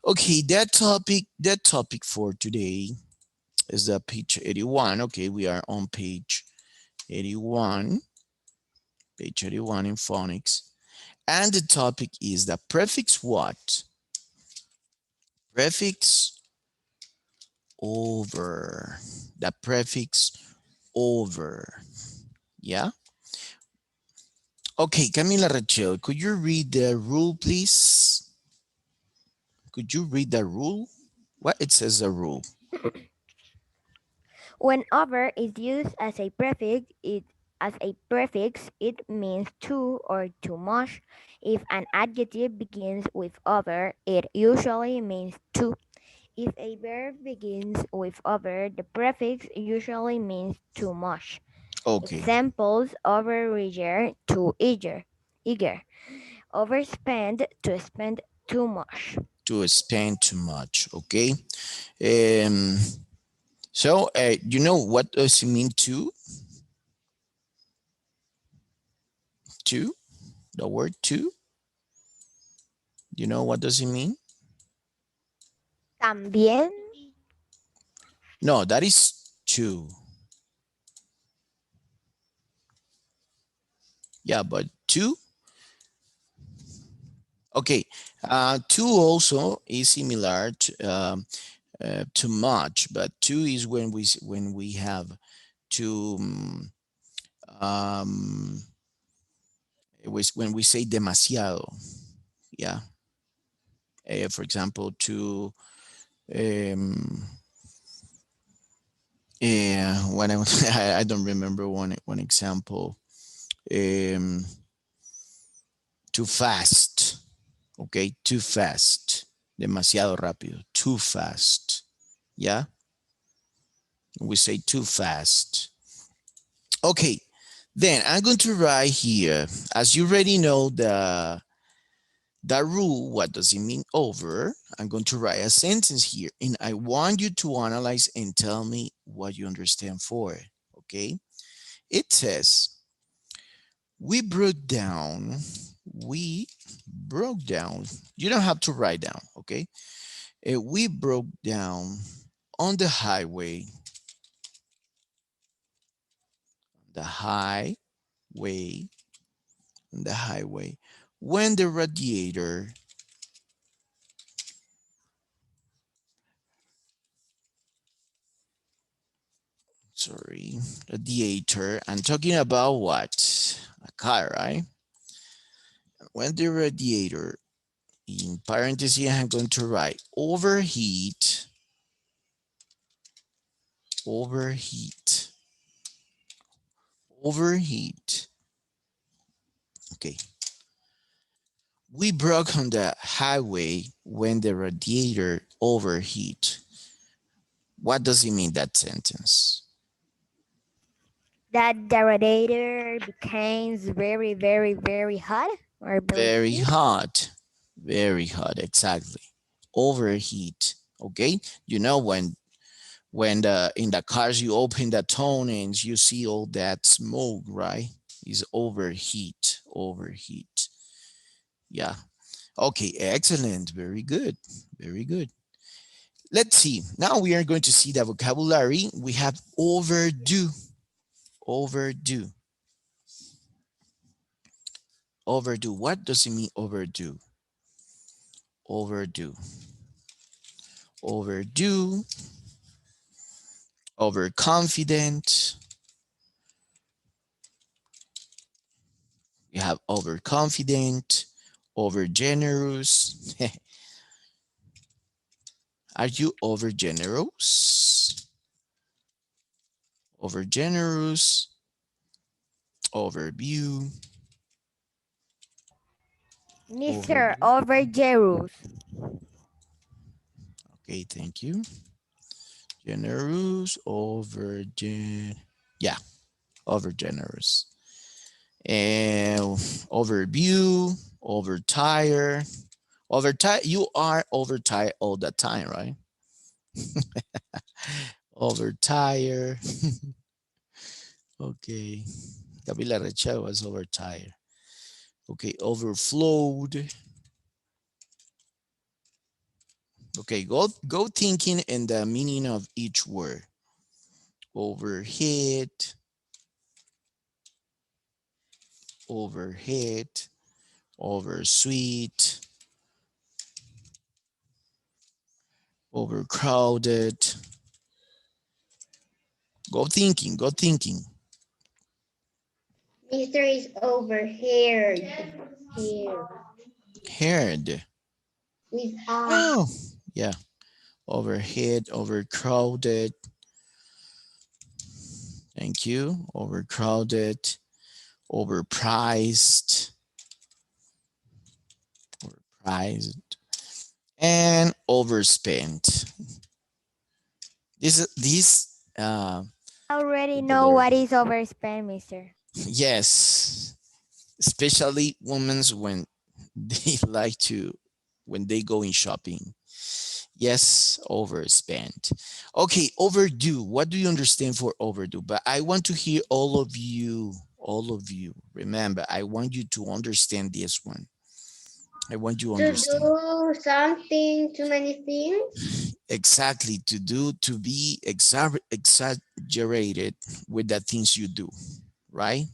Okay, that topic for today is the page 81. Okay, we are on page 81, page 81 in phonics. And the topic is the prefix what? Prefix over. The prefix over. Yeah. Okay, Camila Rachel, could you read the rule, please? Could you read the rule? What it says the rule. When over is used as a prefix, it means too or too much. If an adjective begins with over, it usually means too. If a verb begins with over, the prefix usually means too much. Okay, Examples: over to eager, overspend to spend too much. to spend too much. Okay. Um. So, you know what does it mean to? To the word to. You know what does it mean? También, No, that is to. Yeah, but to. Okay. To also is similar to much, but to is when we have to um it was when we say demasiado. Yeah. For example, to um when I I don't remember one example. Um Too fast. Okay, too fast. Demasiado rápido. Too fast. Yeah, we say too fast. Okay, then I'm going to write here. As you already know the rule, what does it mean over? I'm going to write a sentence here, and I want you to analyze and tell me what you understand for it. Okay, it says we broke down. We broke down. You don't have to write down. Okay, we broke down on the highway, the highway, the highway, when the radiator, sorry, radiator, I'm talking about what? A car, right? When the radiator, in parentheses, I'm going to write overheat, overheat, overheat. Okay. We broke on the highway when the radiator overheat. What does it mean, that sentence? that the radiator becomes very, very, very hot or very Very heat. hot. Very hot, exactly. Overheat. Okay. You know when the in the cars you open the tone and you see all that smoke, right? Is overheat. Overheat. Yeah. Okay, excellent. Very good. Very good. Let's see. Now we are going to see the vocabulary. We have overdue. Overdue. Overdue. What does it mean overdue? Overdue. Overdue. Overconfident. You have overconfident, overgenerous. Are you overgenerous? Overgenerous, overview, Mr. overview. Overgerus. Okay, thank you. Generous, yeah, overgenerous. And overview, overtired. Overtired, you are overtired all the time, right? Overtired. Okay. Camila Rachel was overtired. Okay, overflowed. Okay, go thinking in the meaning of each word. Overhead, overhead, oversweet, overcrowded. Go thinking, go thinking. Mister is overheard. Here. Heard. With R. Oh, yeah. Overhead, overcrowded. Thank you. Overcrowded, overpriced, overpriced, and overspent. This I already know vocabulary. what is overspend, mister. Yes, especially women when they like to when they go in shopping. Yes, overspent. Okay, overdue. What do you understand for overdue? But I want to hear all of you. All of you. Remember, I want you to understand this one. I want you to To understand. do something, too many things. Exactly, to do, to be exaggerated with the things you do, right?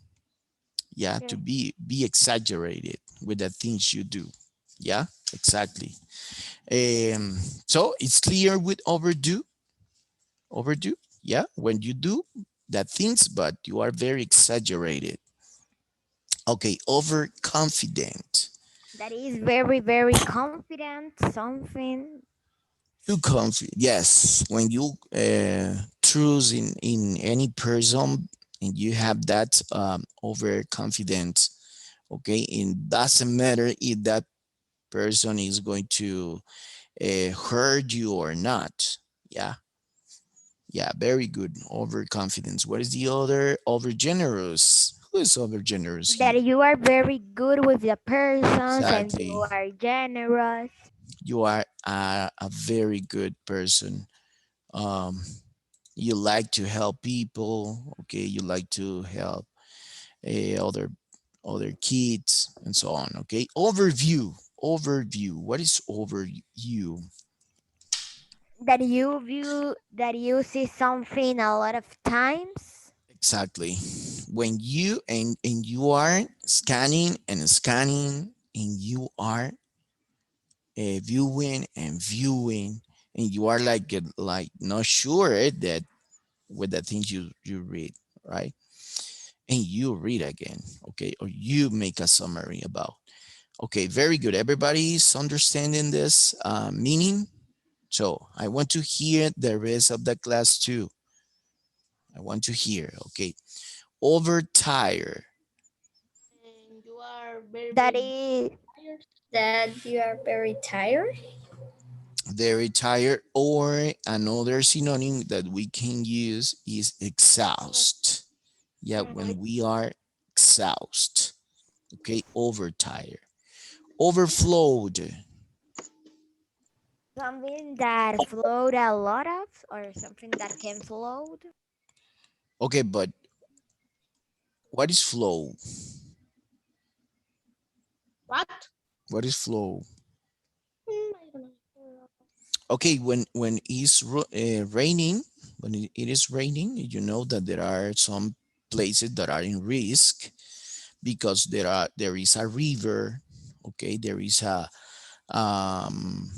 Yeah, to Yes. be exaggerated with the things you do. Yeah, exactly. Um, so it's clear with overdue. Overdue. Yeah, when you do that things, but you are very exaggerated. Okay, overconfident. That is very, very confident. Something. Too confident. Yes, when you trust in any person and you have that overconfidence. Okay, it doesn't matter if that person is going to hurt you or not. Yeah, yeah, very good. Overconfidence. What is the other? Overgenerous. Who is overgenerous That here? you are very good with the persons and you Exactly. are generous. You are a very good person. Um, you like to help people. Okay, you like to help other kids and so on. Okay, overview. Overview. What is overview? That you see something a lot of times. Exactly. When you and you are scanning and scanning and you are viewing and viewing and you are like not sure that with the things you read, right? And you read again, okay, or you make a summary about. Okay, very good. Everybody's understanding this meaning. So I want to hear the rest of the class too. I want to hear. Okay, overtire. And you are very, That very is tired. That you are very tired. Very tired, or another synonym that we can use is exhaust. Yeah, when we are exhaust. Okay, overtired. Overflowed. something that float a lot of, or something that can float. Okay, but what is flow? What? What is flow? I don't know. Okay, when it's raining, when it is raining, you know that there are some places that are in risk because there is a river. Okay, there is a um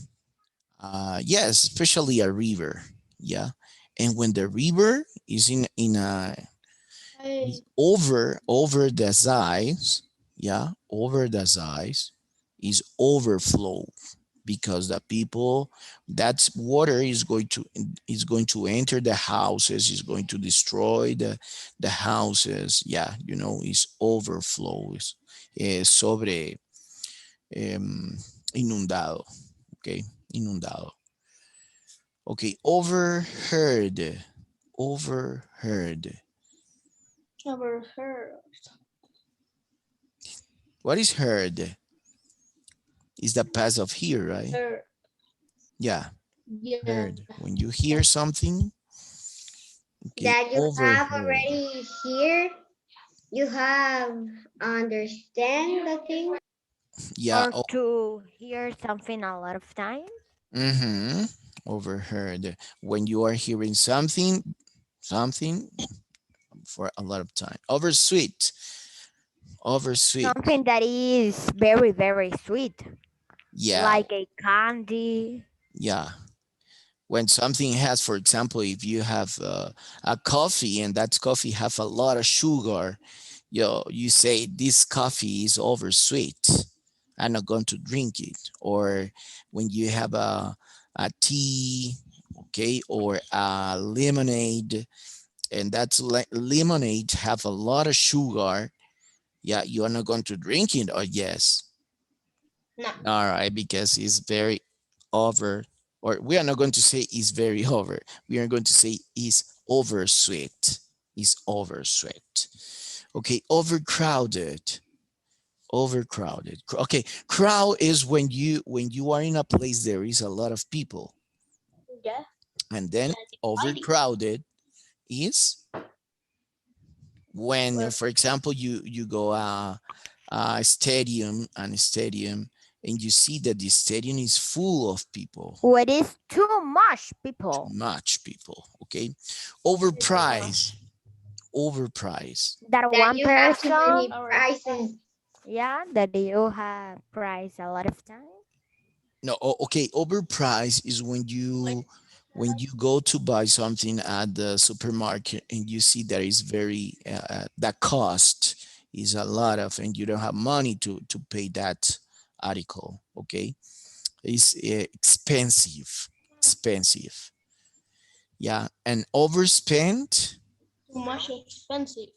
yes, especially a river. Yeah, and when the river is in a is I over the size, yeah, over the size is overflow because the people that water is going to enter the houses, is going to destroy the houses. Yeah, you know, is overflows, sobre inundado. Okay, inundado. Okay, overheard, overheard. never heard. What is heard? Is the past of hear, right? Heard. Yeah, Yeah. heard. When you hear something, okay, That you have overheard. already here. You have understand the thing. Yeah, Or to hear something a lot of times. Mm-hmm. Overheard. When you are hearing something for a lot of time. Oversweet. Oversweet. Something that is very, very sweet, Yeah. like a candy. Yeah. When something has, for example, if you have a coffee and that coffee have a lot of sugar, you say this coffee is oversweet. I'm not going to drink it. Or when you have a tea, okay, or a lemonade, and that's lemonade have a lot of sugar. Yeah, you are not going to drink it, or yes. No. All right, because it's very over, or we are not going to say it's very over. We are going to say it's oversweet. It's oversweet. Okay, overcrowded. Overcrowded. Okay, crowd is when you are in a place there is a lot of people, Yeah. and then Fighting. overcrowded is when, Well, for example, you go a stadium and a stadium, and you see that the stadium is full of people. What is too much Too people? much people. Okay, it's too overpriced. much. Overpriced. That That one you have too person, many prices. yeah, that you have price a lot of time. No, okay, overpriced is when you go to buy something at the supermarket and you see that is very that cost is a lot of, and you don't have money to pay that article. Okay, it's expensive. Expensive. Yeah, and overspent. Too much expensive.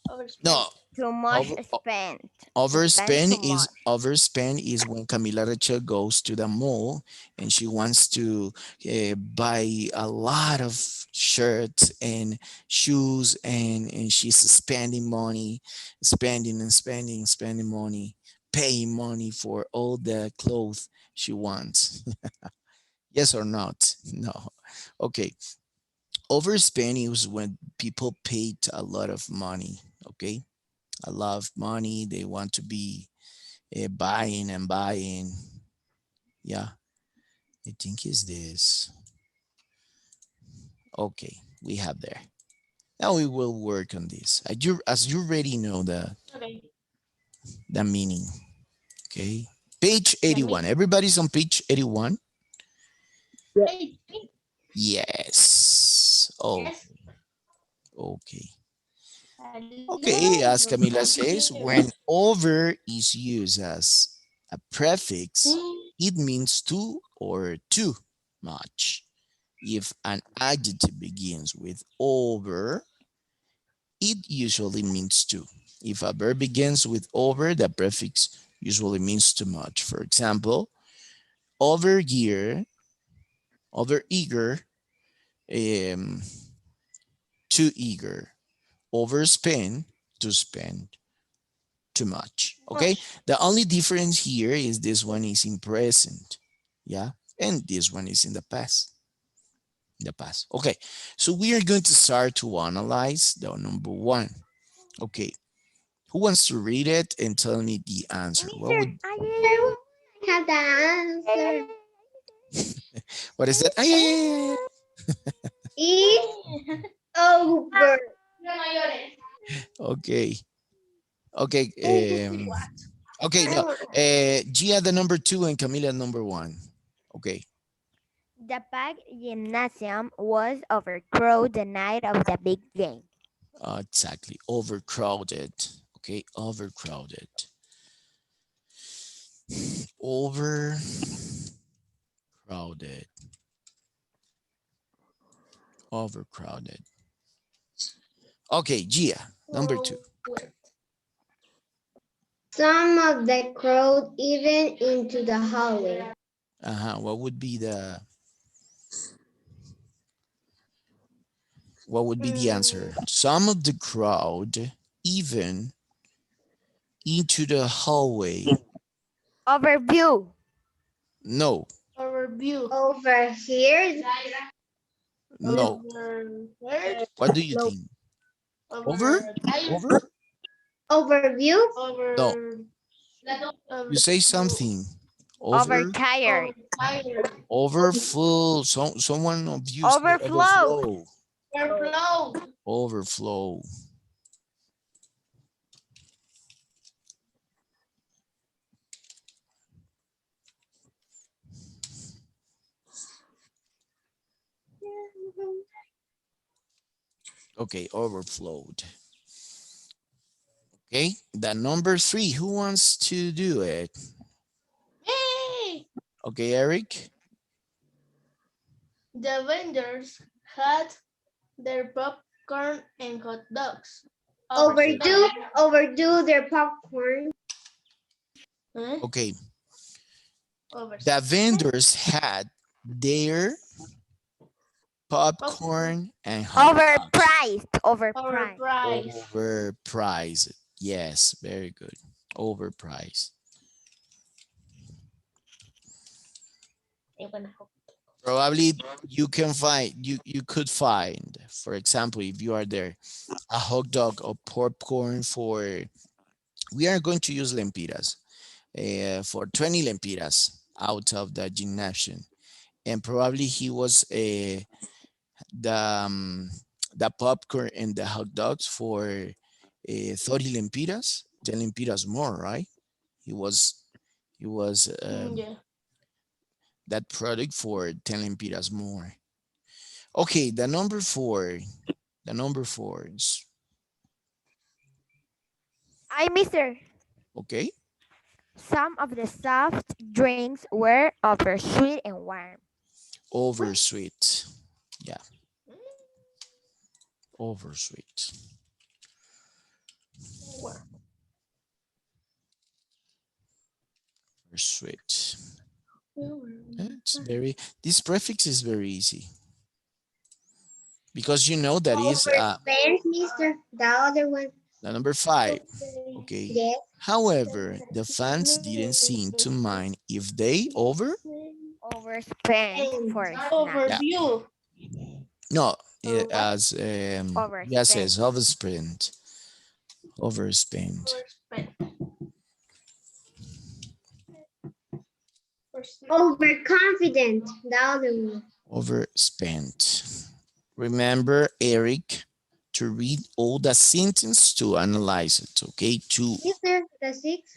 No, Overspent. Too much over spent. Spend overspend too much. is when Camila Rachel goes to the mall and she wants to buy a lot of shirts and shoes, and she's spending money, spending money, paying money for all the clothes she wants. Yes or not? No. Okay. Overspending is when people paid a lot of money. Okay. A lot of money. They want to be buying and buying. Yeah, I think is this. Okay, we have there. Now we will work on this. As you already know Okay. the meaning. Okay, page The 81. meaning. Everybody's on page 81. Hey, Yes. Oh, yes. okay. Okay, Hello. as Camila I'm says, here. when over is used as a prefix, Hmm. it means too or too much. If an adjective begins with over, it usually means too. If a verb begins with over, the prefix usually means too much. For example, over eager, over eager, um, too eager, overspend, to spend, too much. Okay. Much. The only difference here is this one is in present. Yeah. And this one is in the past. The past. Okay. So we are going to start to analyze the number one. Okay. Who wants to read it and tell me the answer? What Mister, would I have the answer. what is that? Ay, ay, ay, ay, ay. Is over. No mayores. Okay. Okay. What? Okay. No. Gia the number two and Camila number one. Okay. the Park Gymnasium was overcrowded the night of the big game. Exactly. Overcrowded. Okay. Overcrowded. Overcrowded. Overcrowded. Okay. Gia number two. Crowded. Some of the crowd even into the hallway. What would be the Mm, answer? Some of the crowd even into the hallway. Overview. No, overview. Overheard. no. Overheard. What do you No. think? Over? Over. Over? Overview. No, Over. you Over. say something. Overtired. overfull. Someone of you say Overflow. overflow. Overflow. Okay, overflowed. Okay, the number 3. Who wants to do it? Hey! Okay, Eric. The vendors had their popcorn and hot dogs. Overdo their popcorn. Huh? Okay, Over- the vendors had their popcorn and hot dogs. Overpriced. Overpriced. Overpriced. Overpriced. Yes, very good. Overpriced. Probably you can find you could find, for example, if you are there, a hot dog or popcorn for, we are going to use lempiras, for 20 lempiras out of the gymnasium, and probably he was the um, the popcorn and the hot dogs for 30 lempiras, 10 lempiras more, right? He was Yeah. that product for 10 lempiras more. Okay, the number 4. The number 4 is I, mister. okay. Some of the soft drinks were oversweet and warm. Oversweet. Yeah, oversweet. Oversweet. It's very, this prefix is very easy because you know that is Overspent, mister. The other one. the number 5. Okay. Yes. However, the fans didn't seem to mind if they Overspent And for snacks. yeah, Overview. no, What? as yeah, Overspent. says overspent. Overspent. Overspent. overconfident. The other one. Overspent. Remember, Eric, to read all the sentence to analyze it. Okay. 2. Mister, the 6.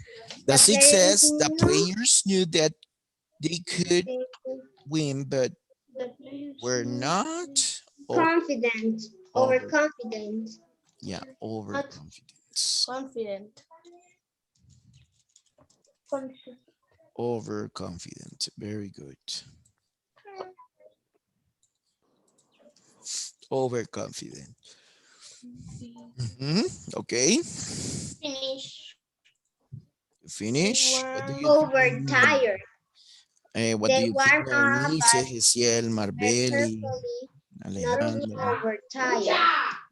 The 6 players says the knew players knew that they could they win, but The players were not confident. over. Overconfident. Yeah, not overconfidence. confident. Confident. Overconfident. Very good. Overconfident. Okay. Finish. Finish. What do you think? Overtired. What do They you think, warm up Bernice, but Gisiel, Marbeli, carefully, not to be Alejandro? overtired.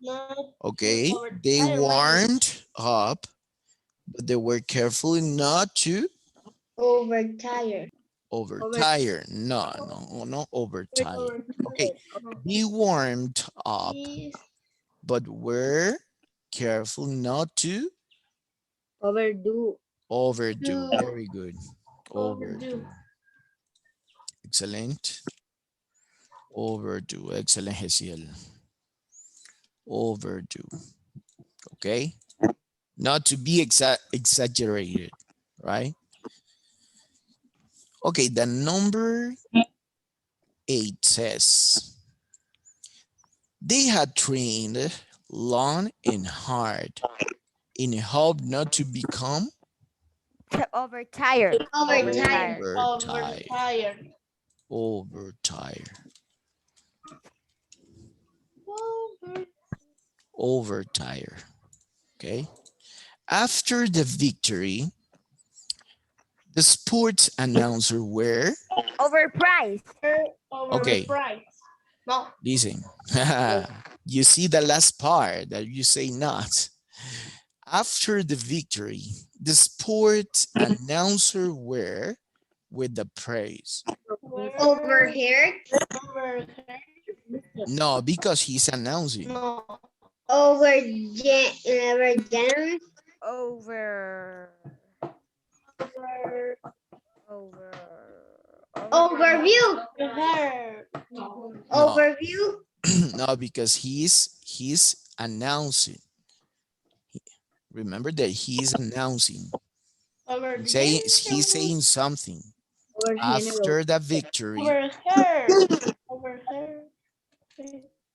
Not Okay. They overtired. warmed up, but they were careful not to Overtired. overtire. No, no, no, overtire. Okay. They warmed up, Is but were careful not to Overdo. overdo. do. Very good. Overdo. Overdo. Excellent. Overdo. Excellent, Hesiel. Overdo. Okay. Not to be exaggerated, right? Okay. The number 8 says they had trained long and hard in hope not to become Overtired. Overtired. overtired. Overtired. Overtired. Over. Overtired. Okay. After the victory, the sports announcer were Overpriced. okay. Overpriced. No. Listen. You see the last part that you say not. After the victory, the sport announcer were with the praise. Overheard. Overheard. No, because he's announcing. No. Overgenerous. Over. Over. Over. Overview. Her. No, Overview. no, because he's announcing. Remember that he's announcing. Over He's generous. saying something Over general. after the victory Over her. Over her.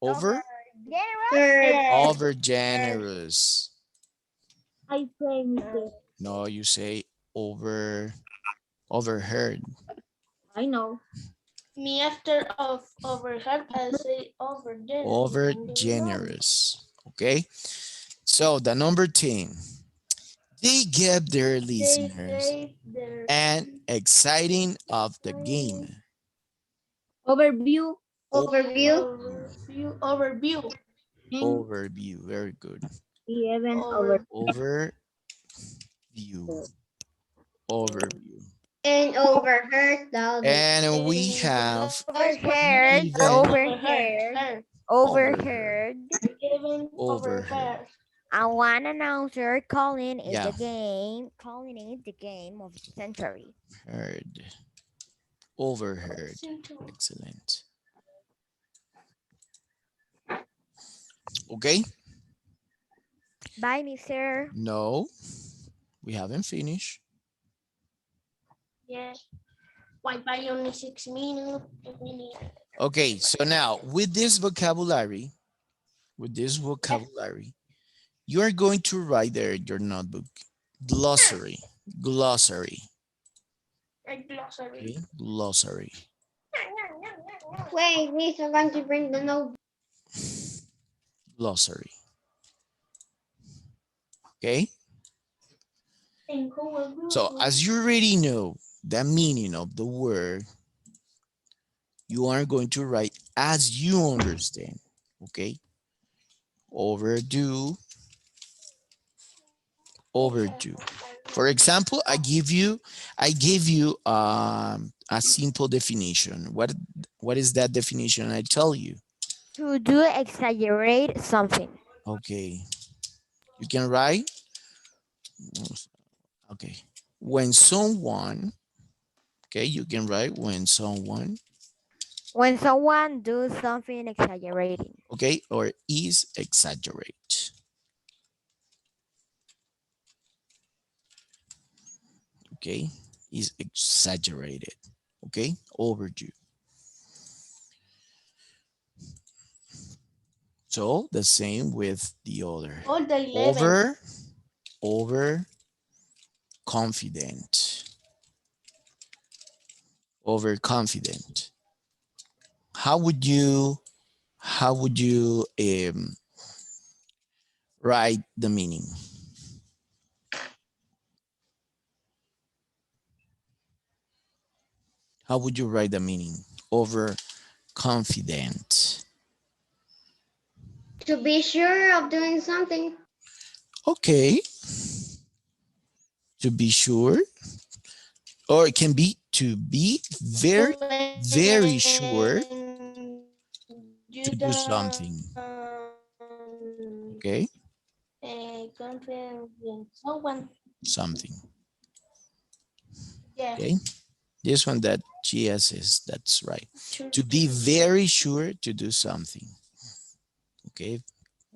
over Generous. Third. Her. over generous. I say Mr. No, you say over overheard. I know. Me after of over her, I say over generous. Over generous. Okay. So the number 10. They give their They listeners say their an exciting of the game. Overview. O- Overview. overview. Overview. And Overview. Very good. 11 over. Over. Overview. Overview. And overheard loudly. And we have Overheard. even Overheard. Her. overheard. Overheard. Even over Overheard. her. And one announcer Yeah. calling it the game of the century. Heard. Overheard. Excellent. Okay. Bye, mister. No, we haven't finished. Yeah. Why by only 6 minutes? Okay, so now with this vocabulary, you are going to write there in your notebook glossary, glossary, A glossary. okay, glossary, Wait, Miss, I'm going to bring the notebook. glossary. Okay, so as you already know the meaning of the word, you are going to write as you understand. Okay, overdue, overdue. For example, I gave you a simple definition. What is that definition? I tell you. To do exaggerate something. Okay, you can write. Okay, when someone. Okay, you can write when someone. When someone does something exaggerating. Okay, or is exaggerate. Okay, is exaggerated. Okay, overdue. So the same with the other. All the 11. Over, confident, overconfident. How would you write the meaning? How would you write the meaning? Overconfident. To be sure of doing something. Okay. To be sure. Or it can be to be very, very sure You to do something. Okay. Confident in someone. Something. Yeah. Okay. This one that GS is, that's right. Sure. To be very sure to do something. Okay.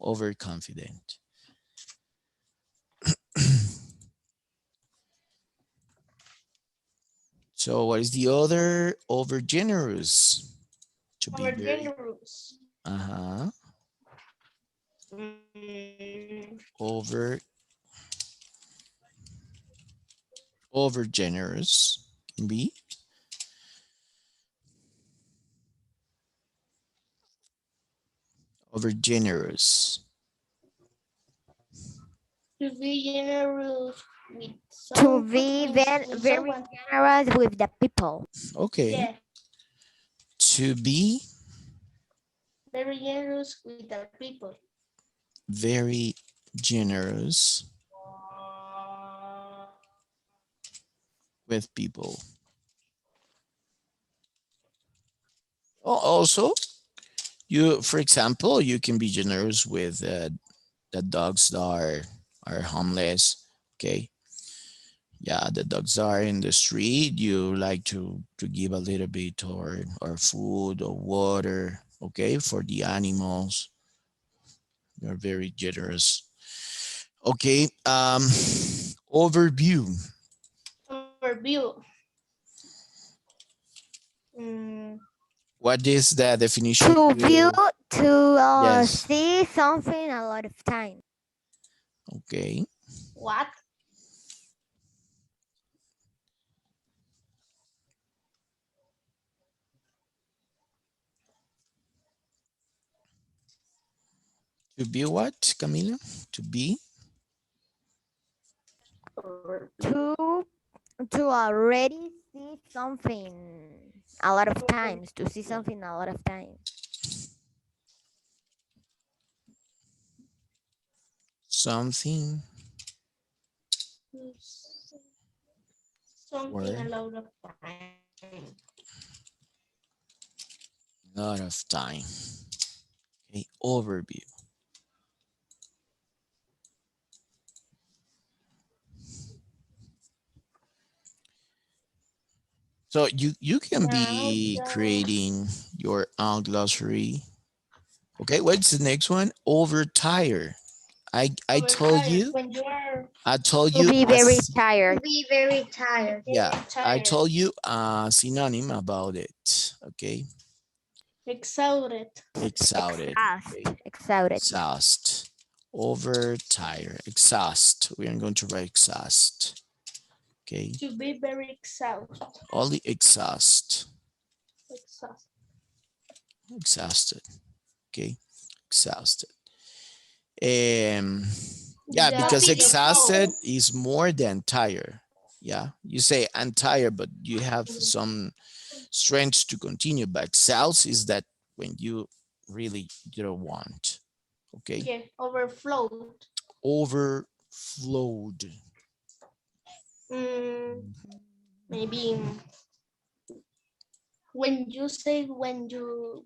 Overconfident. So what is the other? Over generous. To be Over very. generous. Uh-huh. Over generous can be. Over generous. To be generous with To be very someone. generous with the people. Okay. Yeah. To be Very generous with the people. very generous with people. Also, you, for example, you can be generous with the dogs that are homeless. Okay. Yeah, the dogs are in the street. You like to give a little bit or food or water, okay, for the animals. You're very generous. Okay, overview. Overview. Mm, What is the definition To view, you? to Yes. see something a lot of time. Okay. what? To be what, Camila? To be Overview. To already see something a lot of times. To see something a lot of times. something Something for a lot of time. a lot of time. Okay. Overview. So you can Now be the creating your own glossary. Okay, what's the next one? Overtire. I told overtired you. when you are I told To you be very as To tired. be very tired. yeah. very I tired, told you a synonym about it. Okay, exhausted, exhausted. Okay, Exhausted. exhaust. Overtire. Exhaust. We are going to write exhaust. Okay, to be very exhausted, only exhaust. exhausted. Exhausted. Okay, exhausted. Um, yeah, The because exhausted people, is more than tired. Yeah, you say I'm tired, but you have some strength to continue. But exhaust is that when you really you don't want. Okay, yeah, overflowed. overflowed. Mm, maybe when you say when the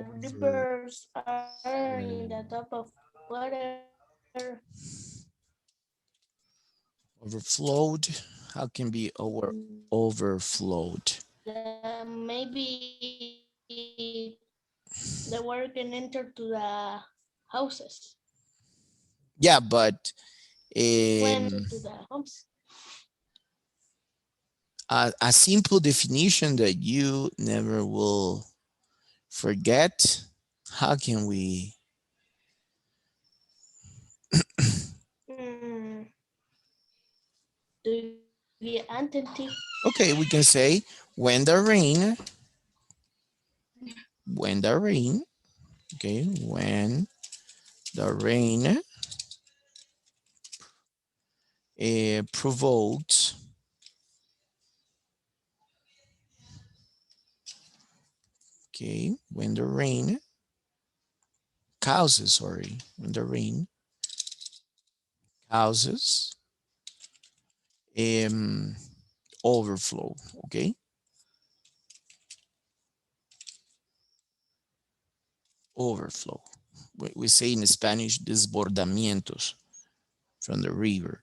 Over, rivers are in the top of water, overflowed. How can be overflowed? maybe the water can enter to the houses Yeah, but when um, to the homes. a simple definition that you never will forget. How can we? Mm, to be attentive. Okay, we can say when the rain, when the rain, okay, when the rain provokes, okay, when the rain causes, sorry, when the rain causes um, overflow, okay, overflow. We say in Spanish desbordamientos from the river.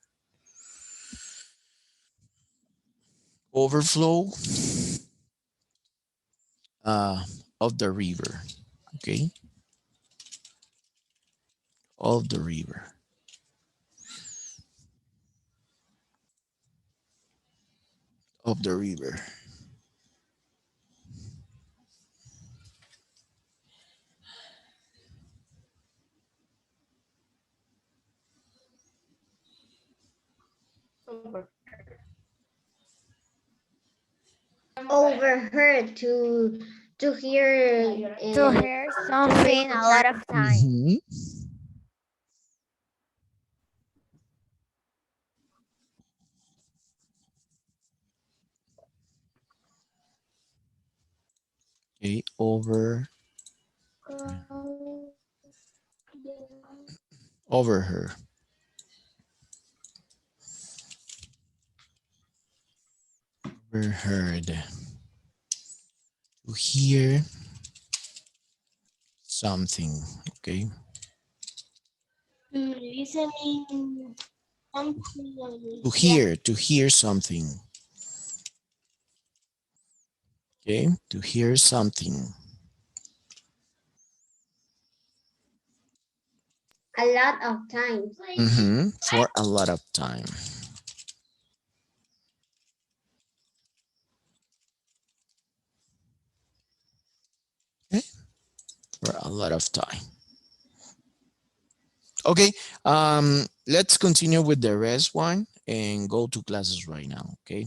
Overflow uh, of the river, okay, of the river, of the river. Over. Overheard to hear To hear something a lot of time. Mhm. Okay, over her, overheard, to hear something. Okay, To listening To hear something. Okay, to hear something. A lot of times. For a lot of time. Okay, for a lot of time. Okay, let's continue with the rest one and go to classes right now, okay?